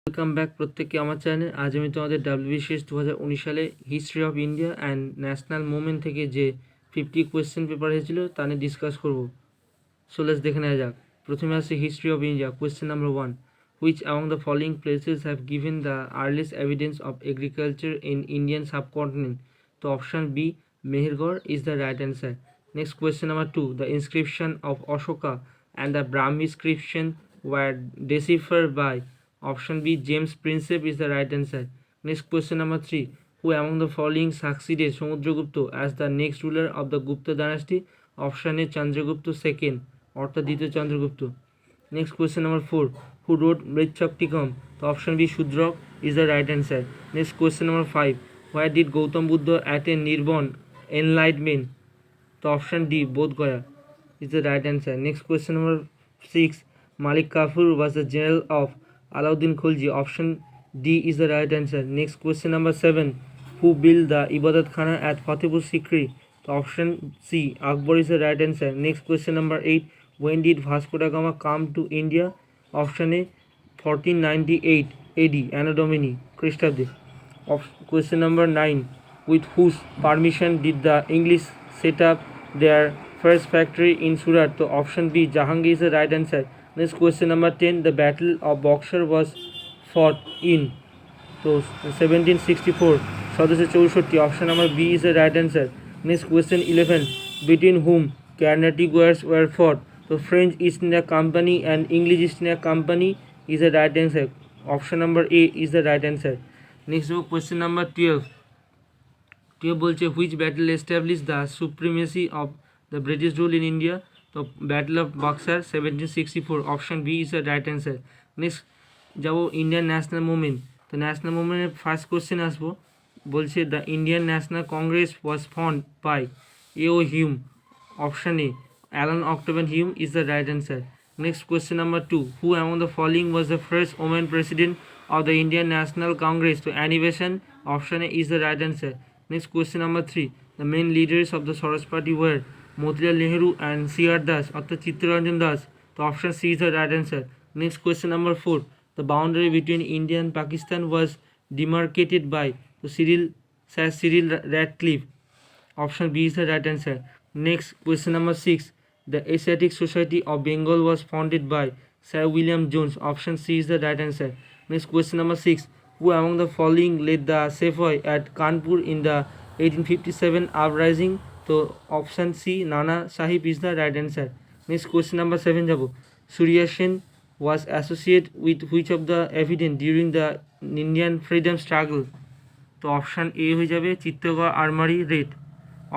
Welcome back প্রত্যেককে আমার চ্যানেলে। আজ আমি তোমাদের ডাব্লিউবিসিএস 2019 সালে history of India and national movement থেকে যে 50 কোয়েশ্চেন পেপার হয়েছিল তা নিয়ে ডিসকাস করবো। সো লেটস দেখে নেওয়া যাক। প্রথমে আসছে history of India. Question number 1, which among the following places have given the earliest evidence of agriculture in Indian subcontinent? তো option B Mehrgarh is the right answer. Next question number 2, the inscription of Ashoka and the Brahmi inscription were deciphered by option B James Prinsep is the right answer. Next question number 3, who among the following succeeded Samudragupta as the next ruler of the Gupta dynasty? Option A Chandragupta II অর্থাৎ দ্বিতীয় Chandragupta. Next question number 4, who wrote Mrichchhakatikam? তো option B Shudraka is the right answer. Next question number 5, where did Gautam Buddha attain nirvana enlightenment? তো option D Bodhgaya is the right answer. Next question number 6, Malik Kafur was the general of Alauddin Khilji. Option D is the right answer. Next question number 7, who built the Ibadat Khana at Fatehpur Sikri? Option C Akbar is the right answer. Next question number 8, when did Vasco da Gama come to India? Option A 1498 AD Anno Domini Christabde. Question number 9, with whose permission did the English set up their first factory in Surat? So option B Jahangir is the right answer. Next question number 10, the battle of Boxer was fought in so 1764 1764. Option number B is the right answer. Next question 11, between whom Carnatic wars were fought? So French East India Company and English East India Company is the right answer. Option number A is the right answer. Next question number 12 বলছে which battle establish the supremacy of the British rule in India? তো battle of Buxar 1764। Option B is the right answer. Next যাবো Indian National Movement. তো national মুভমেন্টের first question আসবো, বলছে the Indian National Congress was formed by A O. Hume. Option A Allan Octavian Hume is the right answer. Next question number 2, who among the following was the first women president of the Indian National Congress? So Annie Besant, option A is the right answer. Next question number 3, the main leaders of the Swaraj Party were Motilal Nehru and C.R. Das অর্থাৎ চিত্তরঞ্জন দাস। তো option C is the right answer. Next question number 4, the boundary between India and Pakistan was demarcated by Cyril Radcliffe. Option B is the right answer. Next question number 6, the Asiatic Society of Bengal was founded by Sir William Jones. Option C is the right answer. Next question number 6, who among the following led the sepoy at Kanpur in the 1857 uprising? So option C Nana Sahib is the right answer. Next question number 7 jabo, Surya Sen was associated with which of the evidence during the Indian freedom struggle? তো option A হয়ে যাবে Chittagong armoury raid.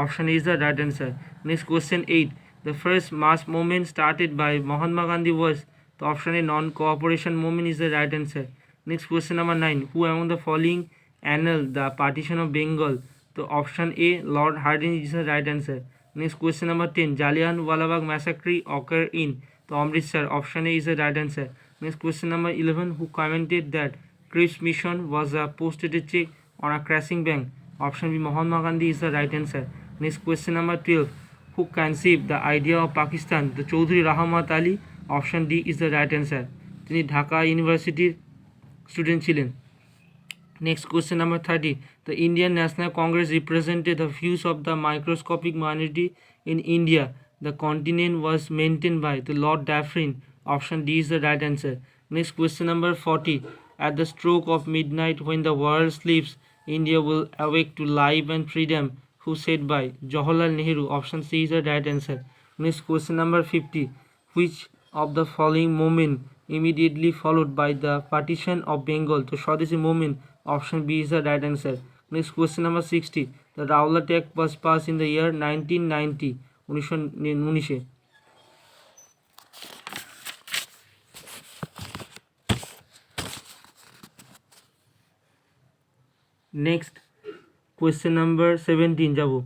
Option A is the right answer. Next question 8, the first mass movement started by Mahatma Gandhi was? তো option A non cooperation movement is the right answer. Next question number 9, who among the following annul the partition of Bengal? তো option A Lord Hardinge is the right answer. Next question number 10, Jallianwala Bagh massacre occur in? তো Amritsar. Option A is the right answer. Next question number 11, who commented that Cripps mission was a postdated cheque on a crashing bank? Option B Mahatma Gandhi is the right answer. Next question number 12, who conceived the idea of Pakistan? The Chaudhry Rahmat Ali. Option D is the right answer. তিনি ঢাকা ইউনিভার্সিটির student ছিলেন। Next question number 30, the Indian National Congress represented the views of the microscopic minority in India. The continent was maintained by the Lord Dufferin. Option D is the right answer. Next question number 40, at the stroke of midnight when the world sleeps, India will awake to life and freedom. Who said by? Jawaharlal Nehru. Option C is the right answer. Next question number 50, which of the following movement immediately followed by the partition of Bengal? তো স্বদেশী movement. Option B is the right answer. Next question number 60, the Rowlatt Act was passed in the year 1990 1990 Next question number 17 jabo,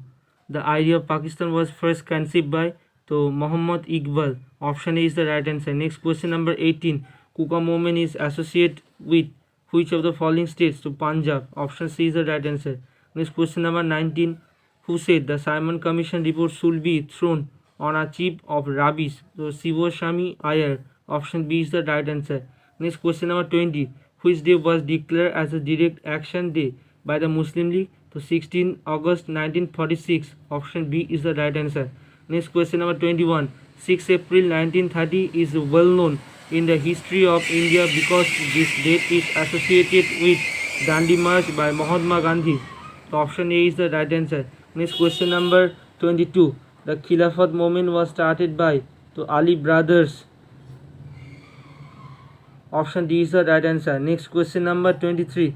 the idea of Pakistan was first conceived by? তো Muhammad Iqbal. Option A is the right answer. Next question number 18, Kuka movement is associated with which of the following states? To Punjab. Option C is the right answer. Next question number 19, who said the Simon Commission report should be thrown on a chip of rubbish? So Sivaswamy Iyer. Option B is the right answer. Next question number 20, which day was declared as a direct action day by the Muslim League? So 16 August 1946. Option B is the right answer. Next question number 21. 6 April 1930 is well known in the history of India because this date is associated with Dandi March by Mahatma Gandhi. So option A is the right answer. Next question number 22. The Khilafat movement was started by Ali brothers. Option D is the right answer. Next question number 23.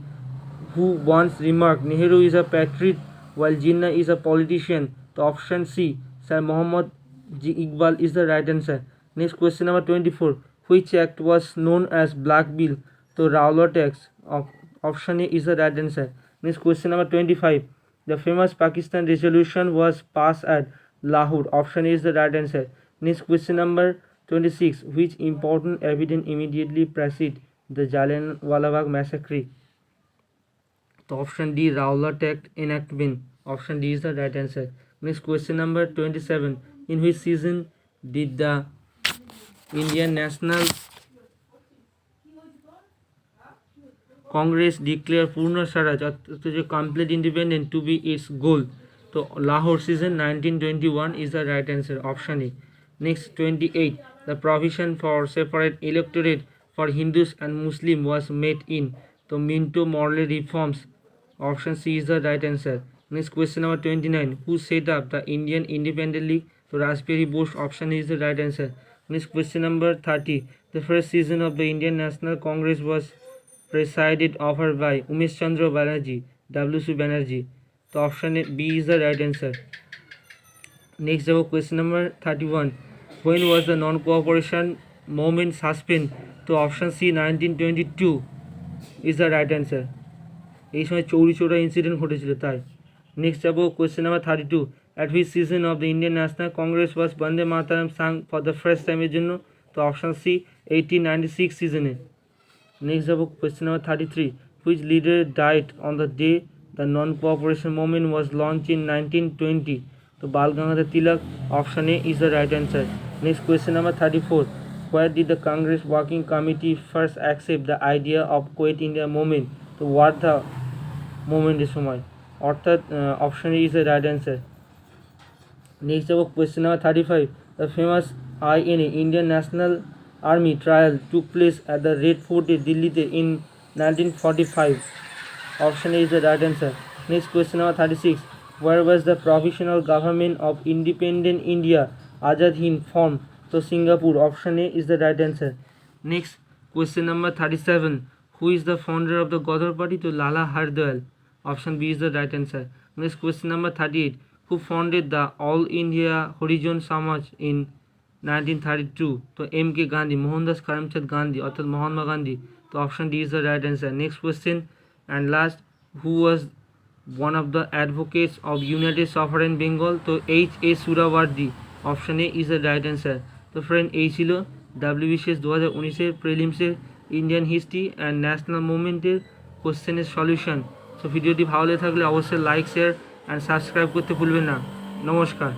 Who once remarked Nehru is a patriot while Jinnah is a politician? The option C, Sir Muhammad G. Iqbal is the right answer. Next question number 24. Which act was known as Black Bill? The Rowlatt Act. Option A is the right answer. Next question number 25. The famous Pakistan resolution was passed at Lahore. Option A is the right answer. Next question number 26. Which important evidence immediately preceded the Jallianwala Bagh massacre? So option D, Rowlatt Act enactment. Option D is the right answer. Next question number 27. In which season did the Indian National Congress declare Purna Swaraj, complete independence, to be its goal? So Lahore season 1921 is the right answer. Option A. Next 28. The provision for separate electorate for Hindus and Muslims was made in the Minto Morley reforms. Option C is the right answer. Next question number 29. Who set up the Indian Independent League? So Raspberry Bose. Option is the right answer. Next question number 30. The first season of the Indian National Congress was presided over by Umesh Chandra Banerjee, W.C. Banerjee. So option B is the right answer. Next question number 31. When was the non-cooperation movement suspended? So option C, 1922 is the right answer. এই সময় চৌরি চৌরা incident ঘটেছিল তাই। Next যাবো question number 32। At which session of the Indian National Congress was Bande Mataram sung for the first টাইমের জন্য? তো option C, 1896 সিজনে। Next যাবো question number 33। Which leader died on the day the non cooperation movement was launch in 1920? তো Bal Gangadhar Tilak. Option A is the right answer. Next question number 34। Where did the Congress working committee first accept the idea of quit India movement? তো what the মুভমেন্টের সময়, অর্থাৎ option is the right answer. Next যাবো question number 35। The famous INA Indian National Army trial took place at the red ফোর্টে দিল্লিতে in 1945। Option is the right answer. Next question number 36। Where was the provisional government of independent India Azad Hind form? তো Singapore. Option A is the right answer. Next question number 37। Who is the founder of the Gadar Party? To Lala Hardayal. Option B is the right answer. Next question number 38. Who founded the All India Horijon Samaj in 1932? তো MK Gandhi, Mohandas Karamchand Gandhi অর্থাৎ মহাত্মা গান্ধী। তো option D is the right answer. Next question and last. Who was one of the advocates of united sovereign Bengal? তো H.A. Suhrawardy. Option A is the right answer. তো friend এই ছিল WBCS 2019-এর প্রিলিমসের Indian history and national মুভমেন্টের কোশ্চেনের solution. তো ভিডিওটি ভালো লেগে থাকলে অবশ্যই লাইক, শেয়ার অ্যান্ড সাবস্ক্রাইব করতে ভুলবেন না। নমস্কার।